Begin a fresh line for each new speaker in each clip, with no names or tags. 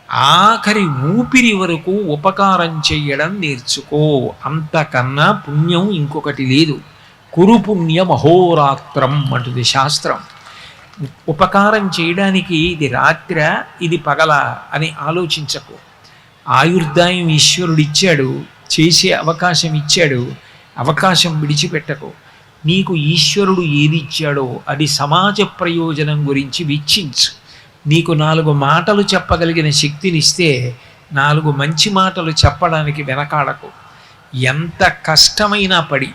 ఆఖరి ఊపిరి వరకు ఉపకారం చెయ్యడం నేర్చుకో. అంతకన్నా పుణ్యం ఇంకొకటి లేదు. కురు పుణ్యం అహోరాత్రం అంటుంది శాస్త్రం. ఉపకారం చేయడానికి ఇది రాత్ర, ఇది పగల అని ఆలోచించకు. ఆయుర్దాయం ఈశ్వరుడిచ్చాడు, చేసే అవకాశం ఇచ్చాడు, అవకాశం విడిచిపెట్టకు. నీకు ఈశ్వరుడు ఏది ఇచ్చాడో అది సమాజ ప్రయోజనం గురించి వీక్షించు. నీకు 4 మాటలు చెప్పగలిగిన శక్తినిస్తే 4 మంచి మాటలు చెప్పడానికి వెనకాడకు. ఎంత కష్టమైనా పడి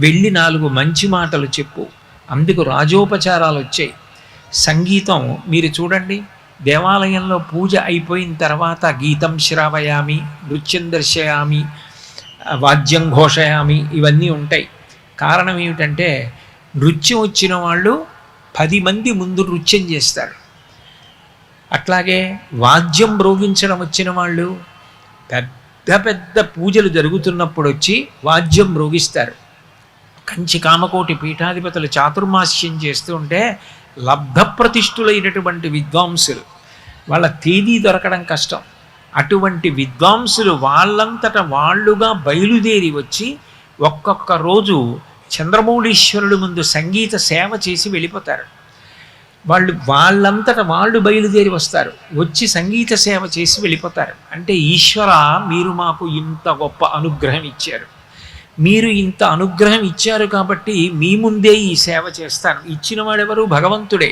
వెళ్ళి 4 మంచి మాటలు చెప్పు. అందుకు రాజోపచారాలు వచ్చాయి. సంగీతం మీరు చూడండి, దేవాలయంలో పూజ అయిపోయిన తర్వాత గీతం శ్రావయామి, నృత్యం దర్శయామి, వాద్యం ఘోషయామి, ఇవన్నీ ఉంటాయి. కారణం ఏమిటంటే నృత్యం వచ్చిన వాళ్ళు 10 మంది ముందు నృత్యం చేస్తారు. అట్లాగే వాద్యం మ్రోగించడం వచ్చిన వాళ్ళు పెద్ద పెద్ద పూజలు జరుగుతున్నప్పుడు వచ్చి వాద్యం మ్రోగిస్తారు. కంచి కామకోటి పీఠాధిపతులు చాతుర్మాస్యం చేస్తూ ఉంటే లబ్ధప్రతిష్ఠులైనటువంటి విద్వాంసులు, వాళ్ళ తేదీ దొరకడం కష్టం. అటువంటి విద్వాంసులు వాళ్ళంతట వాళ్ళుగా బయలుదేరి వచ్చి ఒక్కొక్క రోజు చంద్రమౌళీశ్వరుడు ముందు సంగీత సేవ చేసి వెళ్ళిపోతారు. వాళ్ళంతట వాళ్ళు బయలుదేరి వస్తారు, వచ్చి సంగీత సేవ చేసి వెళ్ళిపోతారు. అంటే ఈశ్వర, మీరు మాకు ఇంత గొప్ప అనుగ్రహం ఇచ్చారు, మీరు ఇంత అనుగ్రహం ఇచ్చారు కాబట్టి మీ ముందే ఈ సేవ చేస్తాను. ఇచ్చిన వాడెవరు? భగవంతుడే.